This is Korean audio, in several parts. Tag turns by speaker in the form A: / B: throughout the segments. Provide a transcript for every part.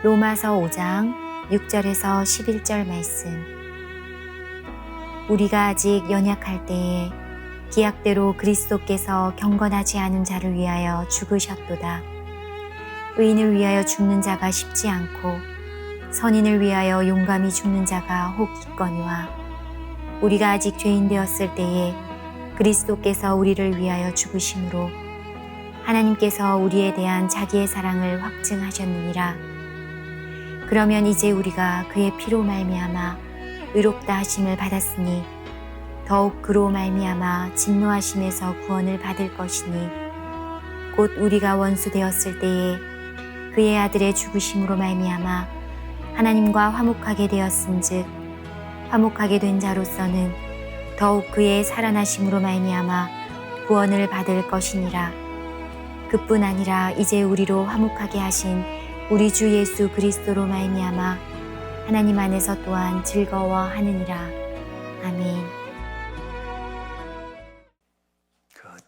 A: 로마서 5장 6절에서 11절 말씀. 우리가 아직 연약할 때에 기약대로 그리스도께서 경건하지 않은 자를 위하여 죽으셨도다. 의인을 위하여 죽는 자가 쉽지 않고 선인을 위하여 용감히 죽는 자가 혹 있거니와 우리가 아직 죄인 되었을 때에 그리스도께서 우리를 위하여 죽으심으로 하나님께서 우리에 대한 자기의 사랑을 확증하셨느니라. 그러면 이제 우리가 그의 피로 말미암아 의롭다 하심을 받았으니 더욱 그로 말미암아 진노하심에서 구원을 받을 것이니 곧 우리가 원수 되었을 때에 그의 아들의 죽으심으로 말미암아 하나님과 화목하게 되었은즉 화목하게 된 자로서는 더욱 그의 살아나심으로 말미암아 구원을 받을 것이니라. 그뿐 아니라 이제 우리로 화목하게 하신 우리 주 예수 그리스도로 말미암아 하나님 안에서 또한 즐거워하느니라. 아멘.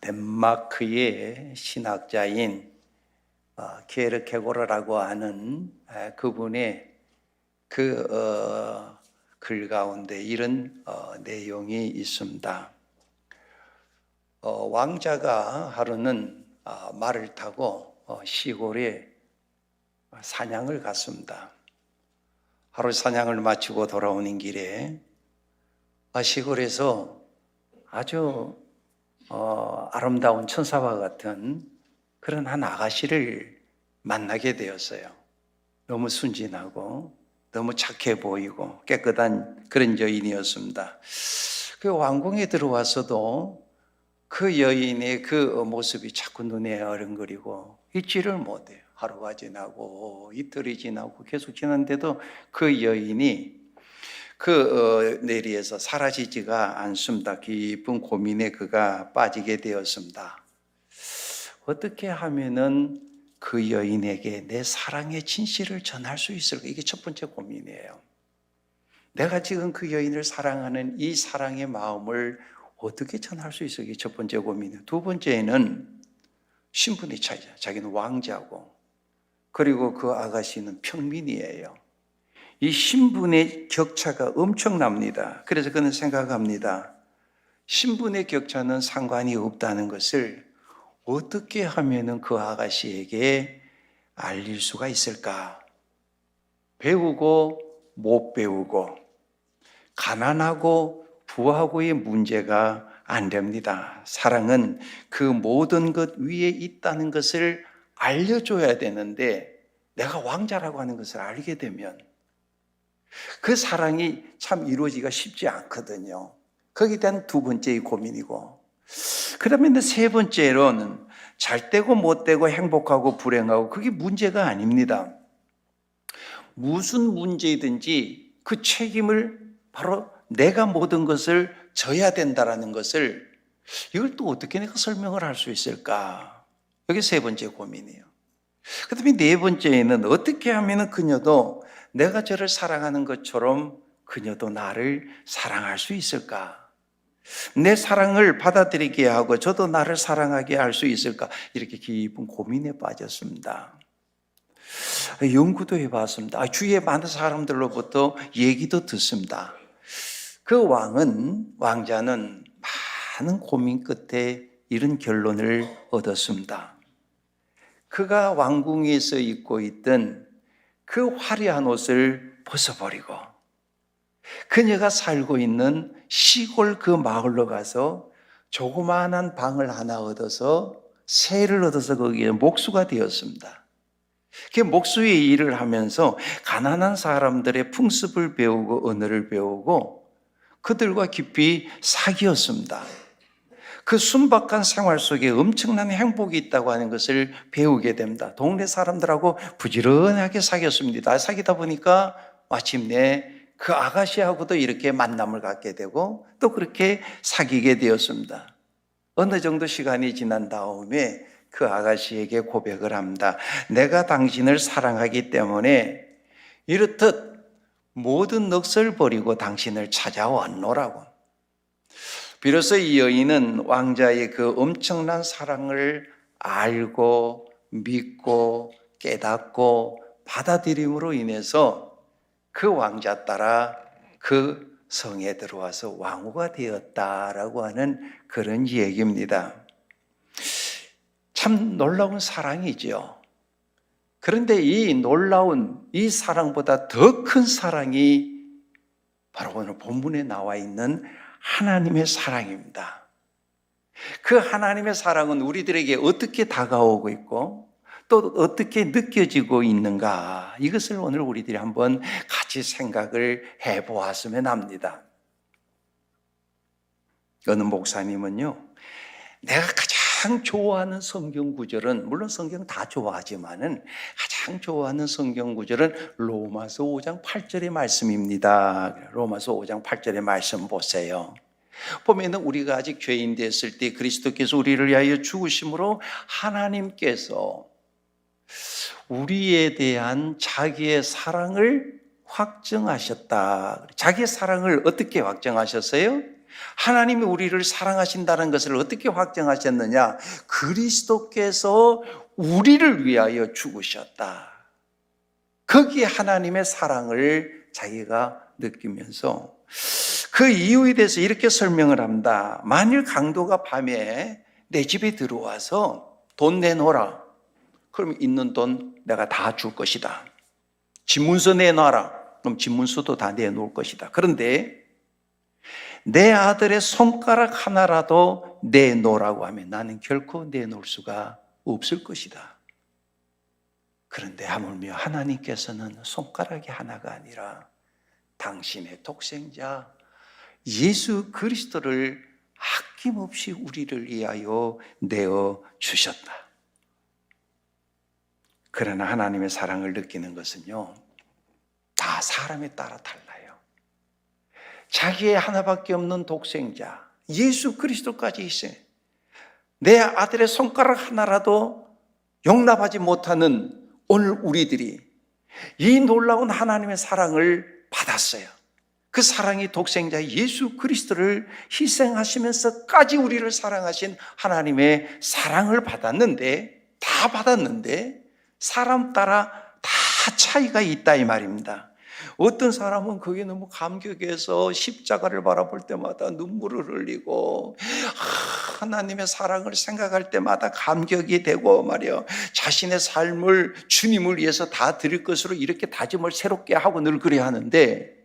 B: 덴마크의 신학자인 게르케고르라고 하는 그분의 글 가운데 이런 내용이 있습니다. 왕자가 하루는 말을 타고 시골에 사냥을 갔습니다. 하루 사냥을 마치고 돌아오는 길에 시골에서 아주 아름다운 천사와 같은 그런 한 아가씨를 만나게 되었어요. 너무 순진하고 너무 착해 보이고 깨끗한 그런 여인이었습니다. 그 왕궁에 들어와서도 그 여인의 그 모습이 자꾸 눈에 어른거리고 잊지를 못해요. 하루가 지나고 이틀이 지나고 계속 지났는데도 그 여인이 그 내리에서 사라지지가 않습니다. 깊은 고민에 그가 빠지게 되었습니다. 어떻게 하면은 그 여인에게 내 사랑의 진실을 전할 수 있을까? 이게 첫 번째 고민이에요. 내가 지금 그 여인을 사랑하는 이 사랑의 마음을 어떻게 전할 수 있을까? 이게 첫 번째 고민이에요. 두 번째는 신분의 차이죠. 자기는 왕자고 그리고 그 아가씨는 평민이에요. 이 신분의 격차가 엄청납니다. 그래서 그는 생각합니다. 신분의 격차는 상관이 없다는 것을 어떻게 하면 그 아가씨에게 알릴 수가 있을까? 배우고 못 배우고 가난하고 부하고의 문제가 안 됩니다. 사랑은 그 모든 것 위에 있다는 것을 알려줘야 되는데 내가 왕자라고 하는 것을 알게 되면 그 사랑이 참 이루어지기가 쉽지 않거든요. 거기에 대한 두 번째의 고민이고, 그다음에 세 번째로는 잘 되고 못 되고 행복하고 불행하고 그게 문제가 아닙니다. 무슨 문제든지 그 책임을 바로 내가 모든 것을 져야 된다라는 것을 이걸 또 어떻게 내가 설명을 할 수 있을까? 이게 세 번째 고민이에요. 그다음에 네 번째는 어떻게 하면 그녀도 내가 저를 사랑하는 것처럼 그녀도 나를 사랑할 수 있을까? 내 사랑을 받아들이게 하고 저도 나를 사랑하게 할 수 있을까? 이렇게 깊은 고민에 빠졌습니다. 연구도 해봤습니다. 주위에 많은 사람들로부터 얘기도 듣습니다. 그 왕자는 많은 고민 끝에 이런 결론을 얻었습니다. 그가 왕궁에서 입고 있던 그 화려한 옷을 벗어버리고 그녀가 살고 있는 시골 그 마을로 가서 조그마한 방을 하나 얻어서 새를 얻어서 거기에 목수가 되었습니다. 그 목수의 일을 하면서 가난한 사람들의 풍습을 배우고 언어를 배우고 그들과 깊이 사귀었습니다. 그 순박한 생활 속에 엄청난 행복이 있다고 하는 것을 배우게 됩니다. 동네 사람들하고 부지런하게 사귀었습니다. 사귀다 보니까 마침내 그 아가씨하고도 이렇게 만남을 갖게 되고 또 그렇게 사귀게 되었습니다. 어느 정도 시간이 지난 다음에 그 아가씨에게 고백을 합니다. 내가 당신을 사랑하기 때문에 이렇듯 모든 넋을 버리고 당신을 찾아왔노라고. 비로소 이 여인은 왕자의 그 엄청난 사랑을 알고 믿고 깨닫고 받아들임으로 인해서 그 왕자 따라 그 성에 들어와서 왕후가 되었다라고 하는 그런 얘기입니다. 참 놀라운 사랑이죠. 그런데 이 놀라운 이 사랑보다 더 큰 사랑이 바로 오늘 본문에 나와 있는 하나님의 사랑입니다. 그 하나님의 사랑은 우리들에게 어떻게 다가오고 있고 또 어떻게 느껴지고 있는가, 이것을 오늘 우리들이 한번 같이 생각을 해보았으면 합니다. 어느 목사님은요, 내가 가장 좋아하는 성경 구절은, 물론 성경 다 좋아하지만은 가장 좋아하는 성경 구절은 로마서 5장 8절의 말씀입니다. 로마서 5장 8절의 말씀 보세요. 보면은 우리가 아직 죄인 됐을 때 그리스도께서 우리를 위하여 죽으심으로 하나님께서 우리에 대한 자기의 사랑을 확정하셨다. 자기의 사랑을 어떻게 확정하셨어요? 하나님이 우리를 사랑하신다는 것을 어떻게 확정하셨느냐? 그리스도께서 우리를 위하여 죽으셨다. 거기에 하나님의 사랑을 자기가 느끼면서 그 이유에 대해서 이렇게 설명을 합니다. 만일 강도가 밤에 내 집에 들어와서 돈 내놓으라. 그럼 있는 돈 내가 다 줄 것이다. 집문서 내놔라. 그럼 집문서도 다 내놓을 것이다. 그런데 내 아들의 손가락 하나라도 내놓으라고 하면 나는 결코 내놓을 수가 없을 것이다. 그런데 하물며 하나님께서는 손가락이 하나가 아니라 당신의 독생자 예수 그리스도를 아낌없이 우리를 위하여 내어 주셨다. 그러나 하나님의 사랑을 느끼는 것은요, 다 사람에 따라 달라요. 자기의 하나밖에 없는 독생자 예수 그리스도까지 있어요. 내 아들의 손가락 하나라도 용납하지 못하는 오늘 우리들이 이 놀라운 하나님의 사랑을 받았어요. 그 사랑이 독생자 예수 그리스도를 희생하시면서까지 우리를 사랑하신 하나님의 사랑을 받았는데, 다 받았는데 사람 따라 다 차이가 있다 이 말입니다. 어떤 사람은 그게 너무 감격해서 십자가를 바라볼 때마다 눈물을 흘리고 하나님의 사랑을 생각할 때마다 감격이 되고 말이요, 자신의 삶을 주님을 위해서 다 드릴 것으로 이렇게 다짐을 새롭게 하고 늘 그래야 하는데,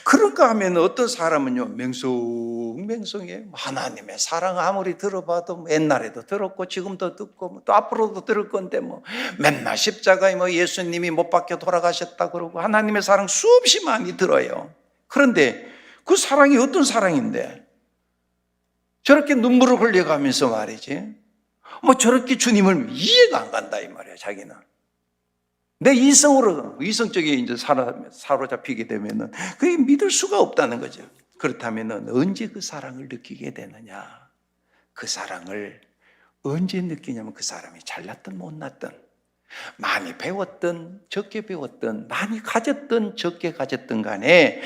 B: 그런가 하면 어떤 사람은요, 맹성맹성해. 하나님의 사랑 아무리 들어봐도 옛날에도 들었고 지금도 듣고 또 앞으로도 들을 건데 맨날 십자가에 예수님이 못 박혀 돌아가셨다 그러고 하나님의 사랑 수없이 많이 들어요. 그런데 그 사랑이 어떤 사랑인데 저렇게 눈물을 흘려가면서 말이지, 저렇게 주님을 이해가 안 간다 이 말이야. 자기는 내 이성적에 이제 사로잡히게 되면은 그게 믿을 수가 없다는 거죠. 그렇다면은 언제 그 사랑을 느끼게 되느냐? 그 사랑을 언제 느끼냐면 그 사람이 잘났든 못났든, 많이 배웠든 적게 배웠든, 많이 가졌든 적게 가졌든 간에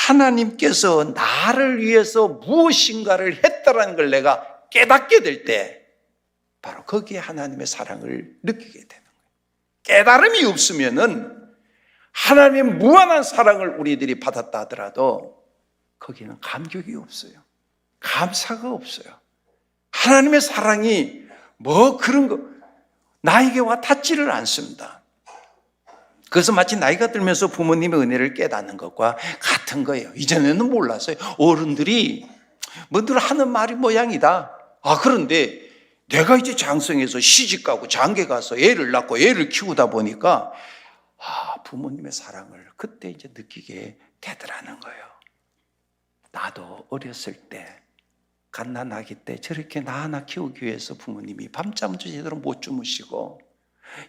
B: 하나님께서 나를 위해서 무엇인가를 했다라는 걸 내가 깨닫게 될 때 바로 거기에 하나님의 사랑을 느끼게 되는, 깨달음이 없으면은 하나님의 무한한 사랑을 우리들이 받았다 하더라도 거기는 감격이 없어요. 감사가 없어요. 하나님의 사랑이 그런 거 나에게 와 닿지를 않습니다. 그래서 마치 나이가 들면서 부모님의 은혜를 깨닫는 것과 같은 거예요. 이전에는 몰랐어요. 어른들이 뭐들 하는 말이 모양이다. 그런데 내가 이제 장성해서 시집가고 장계 가서 애를 낳고 애를 키우다 보니까 부모님의 사랑을 그때 이제 느끼게 되더라는 거예요. 나도 어렸을 때 갓난아기 때 저렇게 나 하나 키우기 위해서 부모님이 밤잠도 제대로 못 주무시고,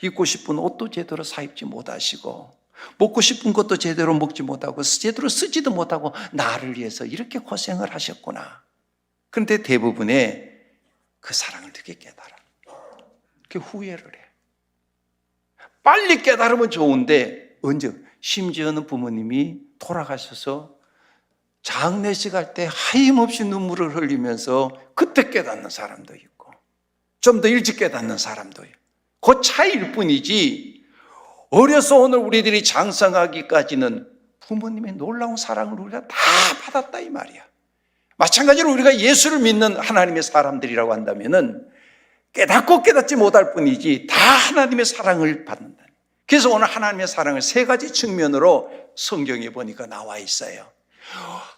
B: 입고 싶은 옷도 제대로 사입지 못하시고, 먹고 싶은 것도 제대로 먹지 못하고 제대로 쓰지도 못하고 나를 위해서 이렇게 고생을 하셨구나. 그런데 대부분의 그 사랑을 어떻게 깨달아? 그 후회를 해. 빨리 깨달으면 좋은데 언제? 심지어는 부모님이 돌아가셔서 장례식 할 때 하염없이 눈물을 흘리면서 그때 깨닫는 사람도 있고 좀 더 일찍 깨닫는 사람도 있고, 그 차이일 뿐이지 어려서 오늘 우리들이 장성하기까지는 부모님의 놀라운 사랑을 우리가 다 받았다 이 말이야. 마찬가지로 우리가 예수를 믿는 하나님의 사람들이라고 한다면은 깨닫고 깨닫지 못할 뿐이지 다 하나님의 사랑을 받는다. 그래서 오늘 하나님의 사랑을 세 가지 측면으로 성경에 보니까 나와 있어요.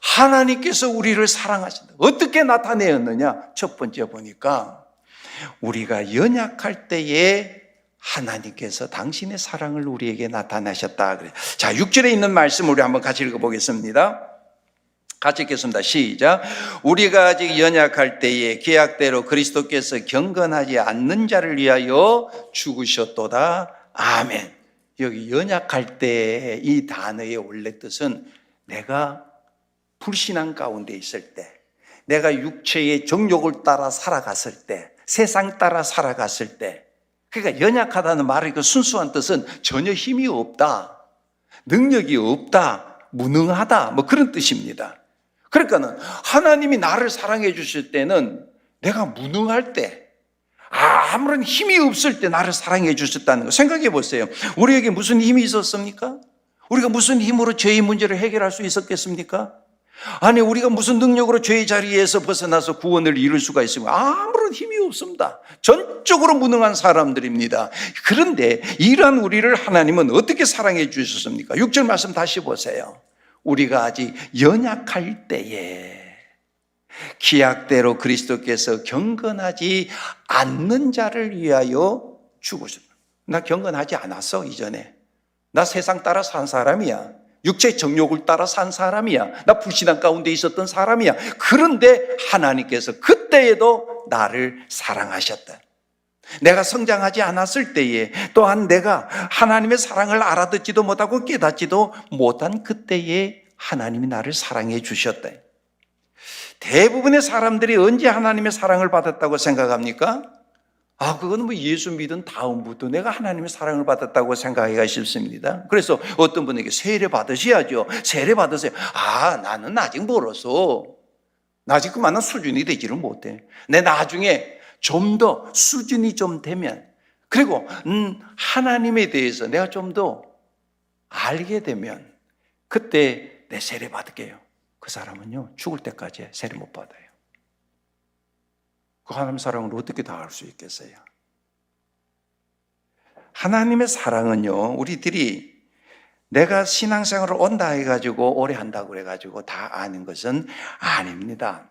B: 하나님께서 우리를 사랑하신다. 어떻게 나타내었느냐? 첫 번째 보니까 우리가 연약할 때에 하나님께서 당신의 사랑을 우리에게 나타내셨다. 그래. 자, 6절에 있는 말씀 우리 한번 같이 읽어보겠습니다. 같이 읽겠습니다. 시작. 우리가 아직 연약할 때에 계약대로 그리스도께서 경건하지 않는 자를 위하여 죽으셨도다. 아멘. 여기 연약할 때 이 단어의 원래 뜻은 내가 불신앙 가운데 있을 때, 내가 육체의 정욕을 따라 살아갔을 때, 세상 따라 살아갔을 때, 그러니까 연약하다는 말의 그 순수한 뜻은 전혀 힘이 없다, 능력이 없다, 무능하다, 뭐 그런 뜻입니다. 그러니까는 하나님이 나를 사랑해 주실 때는 내가 무능할 때, 아무런 힘이 없을 때 나를 사랑해 주셨다는 거 생각해 보세요. 우리에게 무슨 힘이 있었습니까? 우리가 무슨 힘으로 죄의 문제를 해결할 수 있었겠습니까? 아니, 우리가 무슨 능력으로 죄의 자리에서 벗어나서 구원을 이룰 수가 있습니까? 아무런 힘이 없습니다. 전적으로 무능한 사람들입니다. 그런데 이러한 우리를 하나님은 어떻게 사랑해 주셨습니까? 6절 말씀 다시 보세요. 우리가 아직 연약할 때에 기약대로 그리스도께서 경건하지 않는 자를 위하여 죽으셨다. 나 경건하지 않았어 이전에. 나 세상 따라 산 사람이야. 육체 정욕을 따라 산 사람이야. 나 불신앙 가운데 있었던 사람이야. 그런데 하나님께서 그때에도 나를 사랑하셨다. 내가 성장하지 않았을 때에, 또한 내가 하나님의 사랑을 알아듣지도 못하고 깨닫지도 못한 그때에 하나님이 나를 사랑해 주셨다. 대부분의 사람들이 언제 하나님의 사랑을 받았다고 생각합니까? 그건 뭐 예수 믿은 다음부터 내가 하나님의 사랑을 받았다고 생각하기가 쉽습니다. 그래서 어떤 분에게 세례 받으셔야죠. 세례 받으세요. 나는 아직 멀어서. 나 아직 그만한 수준이 되지를 못해. 내 나중에 좀 더 수준이 좀 되면, 그리고 하나님에 대해서 내가 좀 더 알게 되면 그때 내 세례 받을게요. 그 사람은요, 죽을 때까지 세례 못 받아요. 그 하나님의 사랑을 어떻게 다 알 수 있겠어요? 하나님의 사랑은요, 우리들이 내가 신앙생활을 온다 해가지고 오래 한다고 그래가지고 다 아는 것은 아닙니다.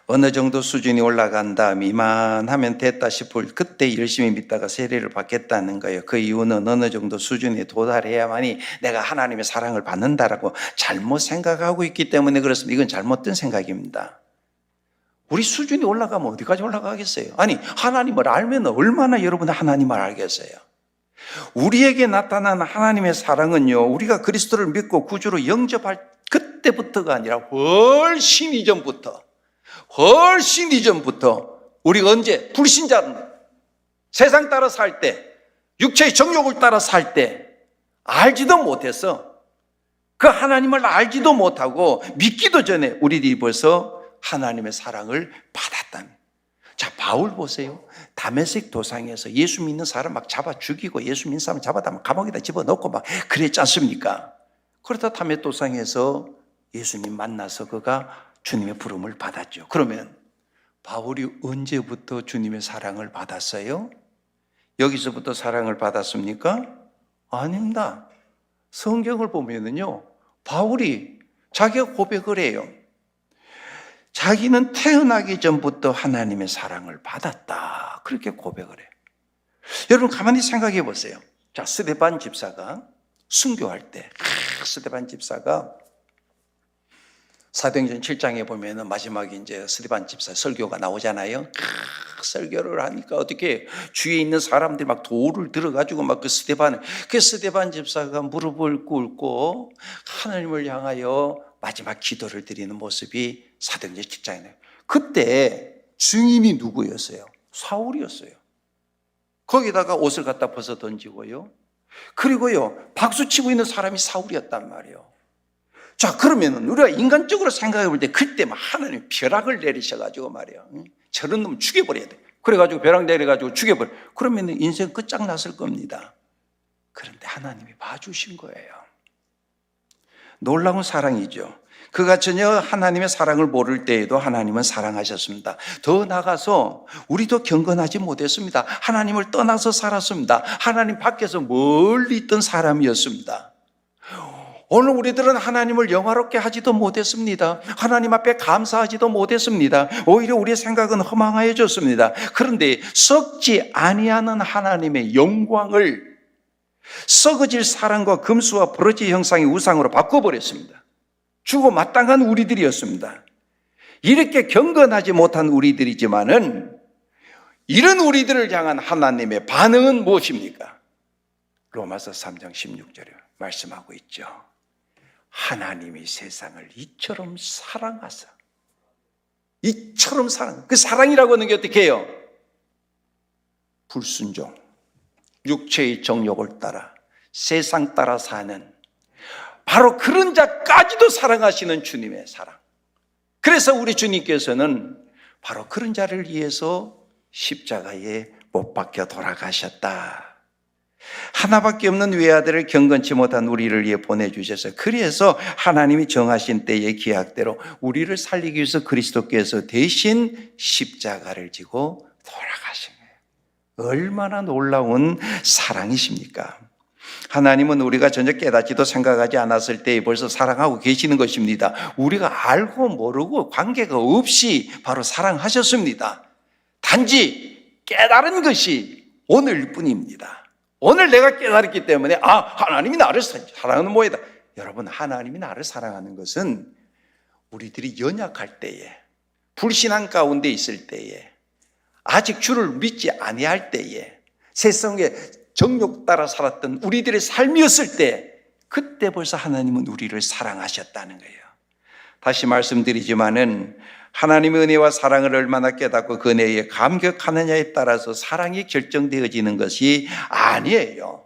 B: 어느 정도 수준이 올라간 다음 이만하면 됐다 싶을 그때 열심히 믿다가 세례를 받겠다는 거예요. 그 이유는 어느 정도 수준에 도달해야만이 내가 하나님의 사랑을 받는다라고 잘못 생각하고 있기 때문에 그렇습니다. 이건 잘못된 생각입니다. 우리 수준이 올라가면 어디까지 올라가겠어요? 아니, 하나님을 알면 얼마나 여러분 하나님을 알겠어요? 우리에게 나타난 하나님의 사랑은요, 우리가 그리스도를 믿고 구주로 영접할 그때부터가 아니라 훨씬 이전부터 우리가 언제 불신자인데 세상 따라 살 때, 육체의 정욕을 따라 살 때 알지도 못했어. 그 하나님을 알지도 못하고 믿기도 전에 우리들이 벌써 하나님의 사랑을 받았다는. 자, 바울 보세요. 다메섹 도상에서 예수 믿는 사람 막 잡아 죽이고 예수 믿는 사람 잡아다 막 감옥에다 집어넣고 막 그랬지 않습니까? 그러다 다메섹 도상에서 예수님 만나서 그가 주님의 부름을 받았죠. 그러면 바울이 언제부터 주님의 사랑을 받았어요? 여기서부터 사랑을 받았습니까? 아닙니다. 성경을 보면은요, 바울이 자기가 고백을 해요. 자기는 태어나기 전부터 하나님의 사랑을 받았다. 그렇게 고백을 해요. 여러분 가만히 생각해 보세요. 자, 스데반 집사가 순교할 때, 스데반 집사가 사도행전 7장에 보면은 마지막에 이제 스데반 집사 설교가 나오잖아요. 설교를 하니까 어떻게 주위에 있는 사람들이 막 돌을 들어가지고 막 그 스데반 집사가 무릎을 꿇고 하나님을 향하여 마지막 기도를 드리는 모습이 사도행전 7장에 나와요. 그때 증인이 누구였어요? 사울이었어요. 거기다가 옷을 갖다 벗어 던지고요. 그리고요, 박수치고 있는 사람이 사울이었단 말이에요. 자, 그러면은 우리가 인간적으로 생각해 볼 때 그때 막 하나님 벼락을 내리셔가지고 말이에요. 저런 놈 죽여버려야 돼. 그래가지고 벼락 내려가지고 죽여버려. 그러면은 인생 끝장났을 겁니다. 그런데 하나님이 봐주신 거예요. 놀라운 사랑이죠. 그가 전혀 하나님의 사랑을 모를 때에도 하나님은 사랑하셨습니다. 더 나아가서 우리도 경건하지 못했습니다. 하나님을 떠나서 살았습니다. 하나님 밖에서 멀리 있던 사람이었습니다. 오늘 우리들은 하나님을 영화롭게 하지도 못했습니다. 하나님 앞에 감사하지도 못했습니다. 오히려 우리의 생각은 허망해졌습니다. 그런데 썩지 아니하는 하나님의 영광을 썩어질 사랑과 금수와 버러지 형상의 우상으로 바꿔버렸습니다. 주고 마땅한 우리들이었습니다. 이렇게 경건하지 못한 우리들이지만은 이런 우리들을 향한 하나님의 반응은 무엇입니까? 로마서 3장 16절에 말씀하고 있죠. 하나님이 세상을 이처럼 사랑하사, 이처럼 그 사랑이라고 하는 게 어떻게 해요? 불순종, 육체의 정욕을 따라 세상 따라 사는 바로 그런 자까지도 사랑하시는 주님의 사랑. 그래서 우리 주님께서는 바로 그런 자를 위해서 십자가에 못 박혀 돌아가셨다. 하나밖에 없는 외아들을 경건치 못한 우리를 위해 보내주셔서, 그래서 하나님이 정하신 때의 기약대로 우리를 살리기 위해서 그리스도께서 대신 십자가를 지고 돌아가신 거예요. 얼마나 놀라운 사랑이십니까? 하나님은 우리가 전혀 깨닫지도 생각하지 않았을 때에 벌써 사랑하고 계시는 것입니다. 우리가 알고 모르고 관계가 없이 바로 사랑하셨습니다. 단지 깨달은 것이 오늘일 뿐입니다. 오늘 내가 깨달았기 때문에 하나님이 나를 사랑하는 모이다. 여러분, 하나님이 나를 사랑하는 것은 우리들이 연약할 때에, 불신앙 가운데 있을 때에, 아직 주를 믿지 아니할 때에, 세상에 정욕 따라 살았던 우리들의 삶이었을 때, 그때 벌써 하나님은 우리를 사랑하셨다는 거예요. 다시 말씀드리지만은 하나님의 은혜와 사랑을 얼마나 깨닫고 그 은혜에 감격하느냐에 따라서 사랑이 결정되어지는 것이 아니에요.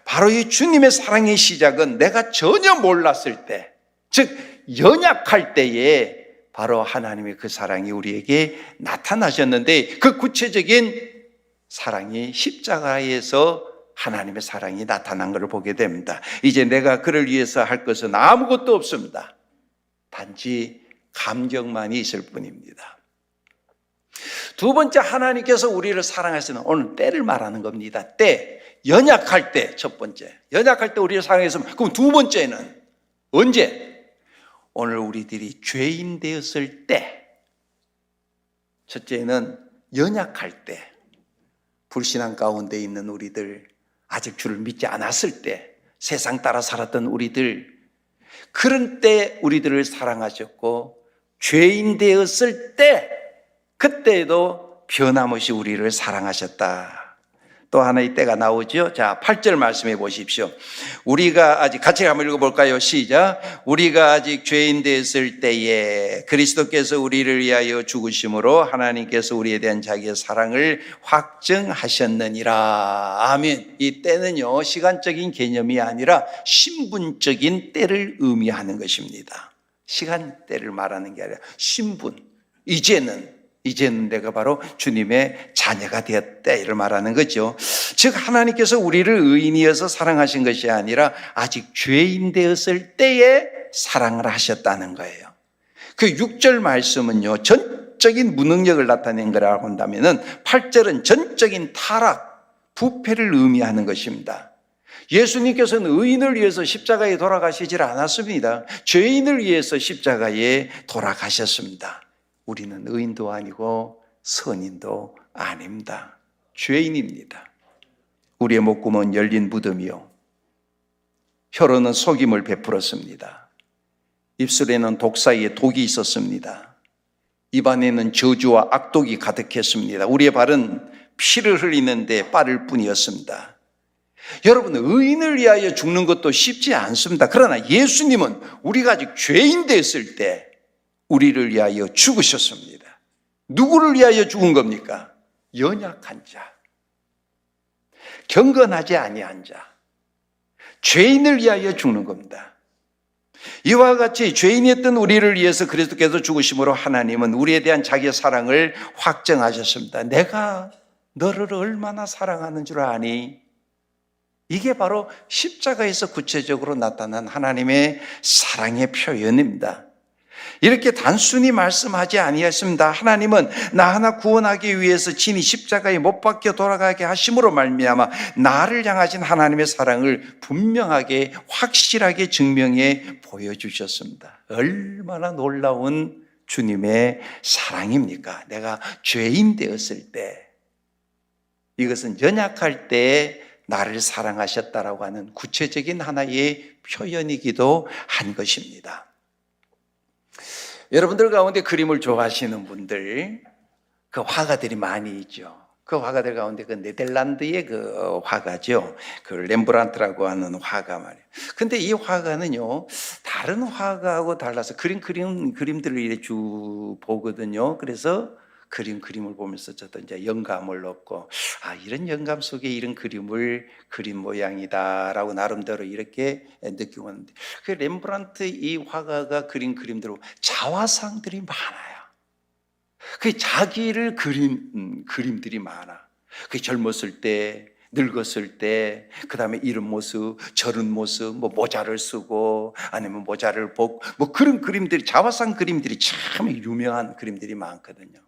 B: 바로 이 주님의 사랑의 시작은 내가 전혀 몰랐을 때, 즉 연약할 때에 바로 하나님의 그 사랑이 우리에게 나타나셨는데, 그 구체적인 사랑이 십자가에서 하나님의 사랑이 나타난 것을 보게 됩니다. 이제 내가 그를 위해서 할 것은 아무것도 없습니다. 단지 감격만이 있을 뿐입니다. 두 번째, 하나님께서 우리를 사랑하시는 오늘 때를 말하는 겁니다. 때, 연약할 때. 첫 번째, 연약할 때 우리를 사랑했으면, 그럼 두 번째는 언제? 오늘 우리들이 죄인 되었을 때. 첫째는 연약할 때, 불신앙 가운데 있는 우리들, 아직 주를 믿지 않았을 때, 세상 따라 살았던 우리들, 그런 때 우리들을 사랑하셨고, 죄인 되었을 때, 그때에도 변함없이 우리를 사랑하셨다. 또 하나의 때가 나오죠. 자, 8절 말씀해 보십시오. 우리가 아직, 같이 한번 읽어볼까요? 시작. 우리가 아직 죄인 되었을 때에 그리스도께서 우리를 위하여 죽으심으로 하나님께서 우리에 대한 자기의 사랑을 확증하셨느니라. 아멘. 이 때는요, 시간적인 개념이 아니라 신분적인 때를 의미하는 것입니다. 시간대를 말하는 게 아니라 신분. 이제는 내가 바로 주님의 자녀가 되었다, 이를 말하는 거죠. 즉 하나님께서 우리를 의인이어서 사랑하신 것이 아니라 아직 죄인 되었을 때에 사랑을 하셨다는 거예요. 그 6절 말씀은요, 전적인 무능력을 나타낸 거라고 한다면 8절은 전적인 타락, 부패를 의미하는 것입니다. 예수님께서는 의인을 위해서 십자가에 돌아가시질 않았습니다. 죄인을 위해서 십자가에 돌아가셨습니다. 우리는 의인도 아니고 선인도 아닙니다. 죄인입니다. 우리의 목구멍은 열린 무덤이요, 혀로는 속임을 베풀었습니다. 입술에는 독사의 독이 있었습니다. 입안에는 저주와 악독이 가득했습니다. 우리의 발은 피를 흘리는데 빠를 뿐이었습니다. 여러분, 의인을 위하여 죽는 것도 쉽지 않습니다. 그러나 예수님은 우리가 아직 죄인 됐을 때 우리를 위하여 죽으셨습니다. 누구를 위하여 죽은 겁니까? 연약한 자, 경건하지 아니한 자, 죄인을 위하여 죽는 겁니다. 이와 같이 죄인이었던 우리를 위해서 그리스도께서 죽으심으로 하나님은 우리에 대한 자기의 사랑을 확정하셨습니다. 내가 너를 얼마나 사랑하는 줄 아니? 이게 바로 십자가에서 구체적으로 나타난 하나님의 사랑의 표현입니다. 이렇게 단순히 말씀하지 아니하였습니다. 하나님은 나 하나 구원하기 위해서 친히 십자가에 못 박혀 돌아가게 하심으로 말미암아 나를 향하신 하나님의 사랑을 분명하게 확실하게 증명해 보여주셨습니다. 얼마나 놀라운 주님의 사랑입니까? 내가 죄인 되었을 때, 이것은 연약할 때 나를 사랑하셨다라고 하는 구체적인 하나의 표현이기도 한 것입니다. 여러분들 가운데 그림을 좋아하시는 분들, 그 화가들이 많이 있죠. 그 화가들 가운데 그 네덜란드의 그 화가죠. 그 렘브란트라고 하는 화가 말이에요. 근데 이 화가는요, 다른 화가하고 달라서 그림들을 이렇게 쭉 보거든요. 그래서 그림을 보면서 저도 이제 영감을 얻고, 아, 이런 영감 속에 이런 그림을 그린 모양이다라고 나름대로 이렇게 느끼고 있는데, 그 렘브란트 이 화가가 그린 그림대로 자화상들이 많아요. 그 자기를 그린 그림들이 많아. 그 젊었을 때, 늙었을 때, 그 다음에 이런 모습, 저런 모습, 뭐 모자를 쓰고 아니면 모자를 벗고, 뭐 그런 그림들이, 자화상 그림들이 참 유명한 그림들이 많거든요.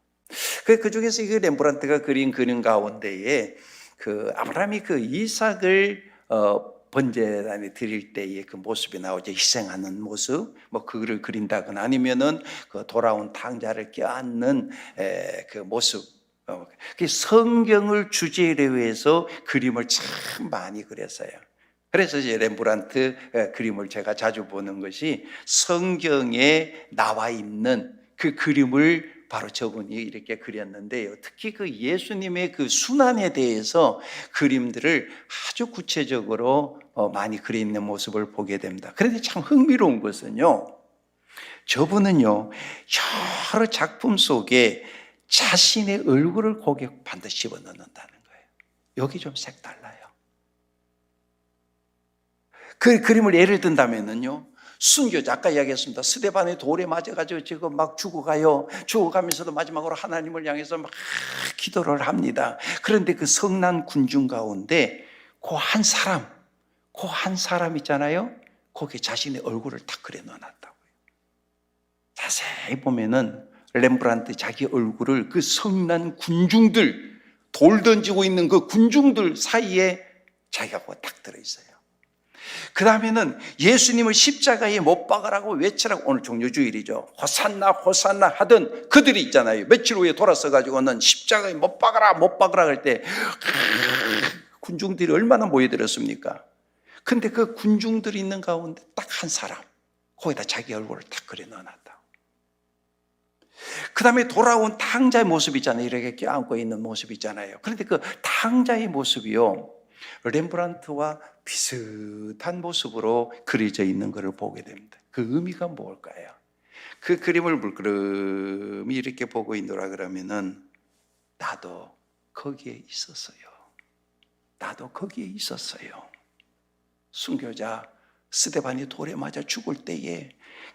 B: 그 중에서 이 렘브란트가 그린 그림 가운데에 그 아브라함이 그 이삭을 번제단에 드릴 때의 그 모습이 나오죠. 희생하는 모습, 뭐 그거를 그린다거나 아니면은 그 돌아온 탕자를 껴안는 그 모습. 그 성경을 주제로 해서 그림을 참 많이 그렸어요. 그래서 이제 렘브란트 그림을 제가 자주 보는 것이 성경에 나와 있는 그 그림을 바로 저분이 이렇게 그렸는데요. 특히 그 예수님의 그 순환에 대해서 그림들을 아주 구체적으로 많이 그려 있는 모습을 보게 됩니다. 그런데 참 흥미로운 것은요, 저분은요, 여러 작품 속에 자신의 얼굴을 거기에 반드시 집어넣는다는 거예요. 여기 좀 색달라요. 그 그림을 예를 든다면요, 순교자, 아까 이야기했습니다. 스데반의 돌에 맞아가지고 지금 막 죽어가요. 죽어가면서도 마지막으로 하나님을 향해서 막 기도를 합니다. 그런데 그 성난 군중 가운데 그 한 사람 있잖아요. 거기에 자신의 얼굴을 딱 그려 넣어놨다고요. 자세히 보면은 렘브란트 자기 얼굴을 그 성난 군중들, 돌 던지고 있는 그 군중들 사이에 자기가 딱 들어있어요. 그 다음에는 예수님을 십자가에 못 박으라고 외치라고, 오늘 종료주일이죠. 호산나 호산나 하던 그들이 있잖아요. 며칠 후에 돌아서 가지고는 십자가에 못 박으라 할 때 군중들이 얼마나 모여들었습니까? 근데 그 군중들이 있는 가운데 딱 한 사람, 거기다 자기 얼굴을 딱 그려 넣어놨다. 그 다음에 돌아온 탕자의 모습 있잖아요. 이렇게 껴안고 있는 모습 있잖아요. 그런데 그 탕자의 모습이요, 렘브란트와 비슷한 모습으로 그려져 있는 것을 보게 됩니다. 그 의미가 뭘까요? 그 그림을 물끄러미 이렇게 보고 있노라 그러면은, 나도 거기에 있었어요. 나도 거기에 있었어요. 순교자 스데반이 돌에 맞아 죽을 때에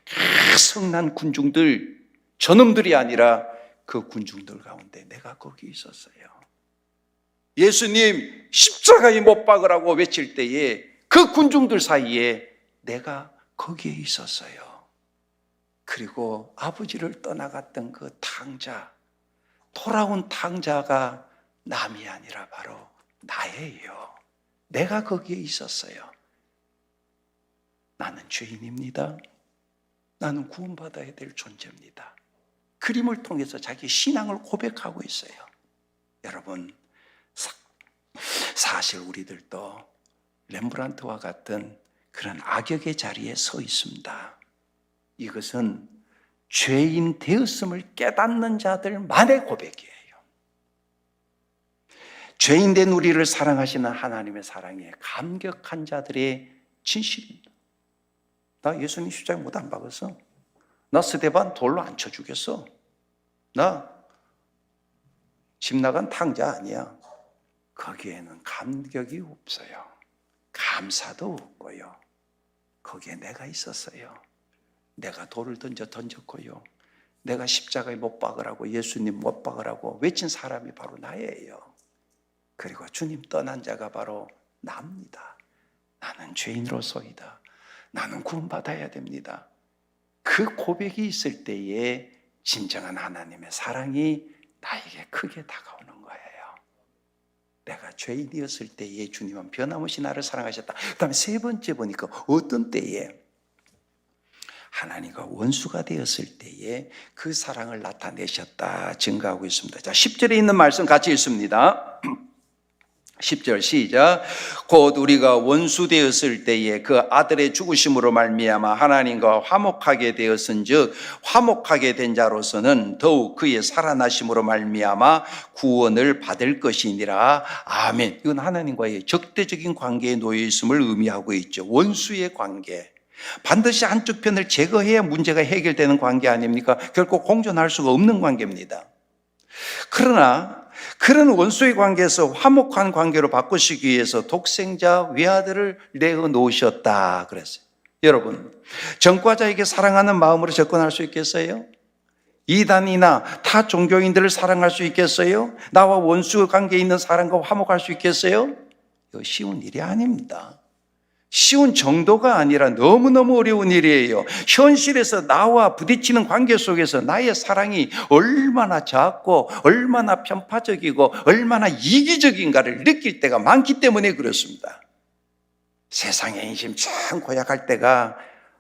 B: 그 성난 군중들, 저놈들이 아니라 그 군중들 가운데 내가 거기 있었어요. 예수님 십자가에 못 박으라고 외칠 때에 그 군중들 사이에 내가 거기에 있었어요. 그리고 아버지를 떠나갔던 그 탕자, 돌아온 탕자가 남이 아니라 바로 나예요. 내가 거기에 있었어요. 나는 죄인입니다. 나는 구원받아야 될 존재입니다. 그림을 통해서 자기 신앙을 고백하고 있어요. 여러분, 사실 우리들도 렘브란트와 같은 그런 악역의 자리에 서 있습니다. 이것은 죄인 되었음을 깨닫는 자들만의 고백이에요. 죄인 된 우리를 사랑하시는 하나님의 사랑에 감격한 자들의 진실입니다. 나 예수님 십자가에 못 안 박았어. 나 스데반 돌로 안 쳐 죽였어. 나 집 나간 탕자 아니야. 거기에는 감격이 없어요. 감사도 없고요. 거기에 내가 있었어요. 내가 돌을 던졌고요. 내가 십자가에 못 박으라고, 예수님 못 박으라고 외친 사람이 바로 나예요. 그리고 주님 떠난 자가 바로 납니다. 나는 죄인으로서이다. 나는 구원받아야 됩니다. 그 고백이 있을 때에 진정한 하나님의 사랑이 나에게 크게 다가오는 거예요. 내가 죄인이었을 때에 주님은 변함없이 나를 사랑하셨다. 그 다음에 세 번째 보니까 어떤 때에 하나님과 원수가 되었을 때에 그 사랑을 나타내셨다 증가하고 있습니다. 자, 10절에 있는 말씀 같이 읽습니다. 10절 시작. 곧 우리가 원수 되었을 때에 그 아들의 죽으심으로 말미암아 하나님과 화목하게 되었은즉 화목하게 된 자로서는 더욱 그의 살아나심으로 말미암아 구원을 받을 것이니라. 아멘. 이건 하나님과의 적대적인 관계에 놓여 있음을 의미하고 있죠. 원수의 관계. 반드시 한쪽 편을 제거해야 문제가 해결되는 관계 아닙니까? 결코 공존할 수가 없는 관계입니다. 그러나 그런 원수의 관계에서 화목한 관계로 바꾸시기 위해서 독생자 외아들을 내어놓으셨다 그랬어요. 여러분, 전과자에게 사랑하는 마음으로 접근할 수 있겠어요? 이단이나 타 종교인들을 사랑할 수 있겠어요? 나와 원수 관계에 있는 사람과 화목할 수 있겠어요? 이거 쉬운 일이 아닙니다. 쉬운 정도가 아니라 너무너무 어려운 일이에요. 현실에서 나와 부딪히는 관계 속에서 나의 사랑이 얼마나 작고 얼마나 편파적이고 얼마나 이기적인가를 느낄 때가 많기 때문에 그렇습니다. 세상의 인심 참 고약할 때가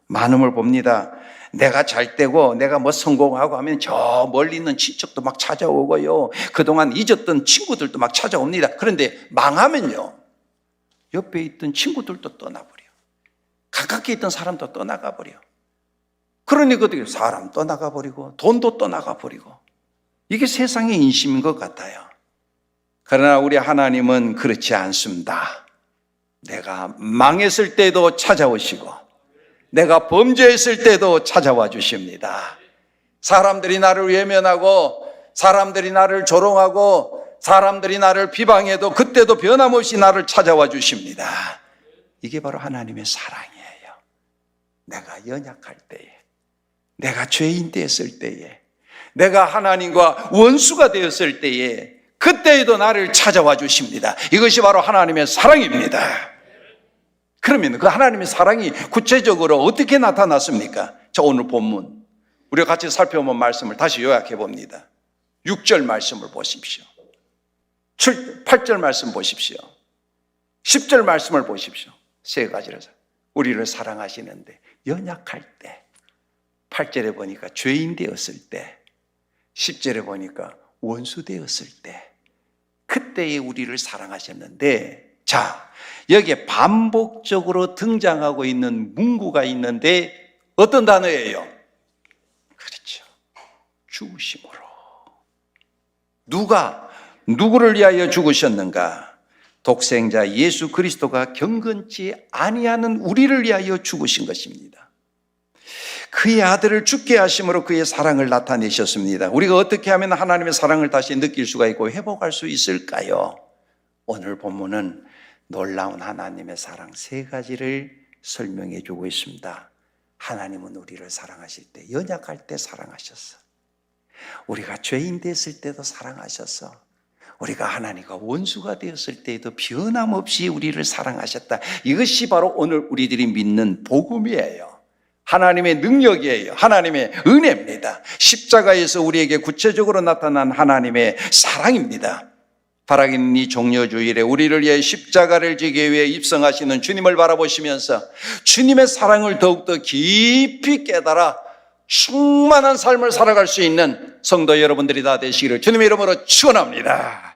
B: 많음을 봅니다. 내가 잘 되고 내가 뭐 성공하고 하면 저 멀리 있는 친척도 막 찾아오고요. 그동안 잊었던 친구들도 막 찾아옵니다. 그런데 망하면요, 옆에 있던 친구들도 떠나버려. 가깝게 있던 사람도 떠나가버려. 그러니까 어떻게 사람 떠나가버리고 돈도 떠나가버리고. 이게 세상의 인심인 것 같아요. 그러나 우리 하나님은 그렇지 않습니다. 내가 망했을 때도 찾아오시고 내가 범죄했을 때도 찾아와 주십니다. 사람들이 나를 외면하고 사람들이 나를 조롱하고 사람들이 나를 비방해도 그때도 변함없이 나를 찾아와 주십니다. 이게 바로 하나님의 사랑이에요. 내가 연약할 때에, 내가 죄인 되었을 때에, 내가 하나님과 원수가 되었을 때에 그때에도 나를 찾아와 주십니다. 이것이 바로 하나님의 사랑입니다. 그러면 그 하나님의 사랑이 구체적으로 어떻게 나타났습니까? 자, 오늘 본문 우리가 같이 살펴본 말씀을 다시 요약해 봅니다. 6절 말씀을 보십시오. 8절 말씀 보십시오. 10절 말씀을 보십시오. 세 가지를 우리를 사랑하시는데 연약할 때, 8절에 보니까 죄인 되었을 때, 10절에 보니까 원수 되었을 때, 그때에 우리를 사랑하셨는데, 자, 여기에 반복적으로 등장하고 있는 문구가 있는데 어떤 단어예요? 그렇죠. 죽으심으로. 누구를 위하여 죽으셨는가? 독생자 예수 그리스도가 경건치 아니하는 우리를 위하여 죽으신 것입니다. 그의 아들을 죽게 하심으로 그의 사랑을 나타내셨습니다. 우리가 어떻게 하면 하나님의 사랑을 다시 느낄 수가 있고 회복할 수 있을까요? 오늘 본문은 놀라운 하나님의 사랑 세 가지를 설명해 주고 있습니다. 하나님은 우리를 사랑하실 때, 연약할 때 사랑하셨어. 우리가 죄인 됐을 때도 사랑하셨어. 우리가 하나님과 원수가 되었을 때에도 변함없이 우리를 사랑하셨다. 이것이 바로 오늘 우리들이 믿는 복음이에요. 하나님의 능력이에요. 하나님의 은혜입니다. 십자가에서 우리에게 구체적으로 나타난 하나님의 사랑입니다. 바라기는 이 종려주일에 우리를 위해 십자가를 지기 위해 입성하시는 주님을 바라보시면서 주님의 사랑을 더욱더 깊이 깨달아 충만한 삶을 살아갈 수 있는 성도 여러분들이 다 되시기를 주님의 이름으로 축원합니다.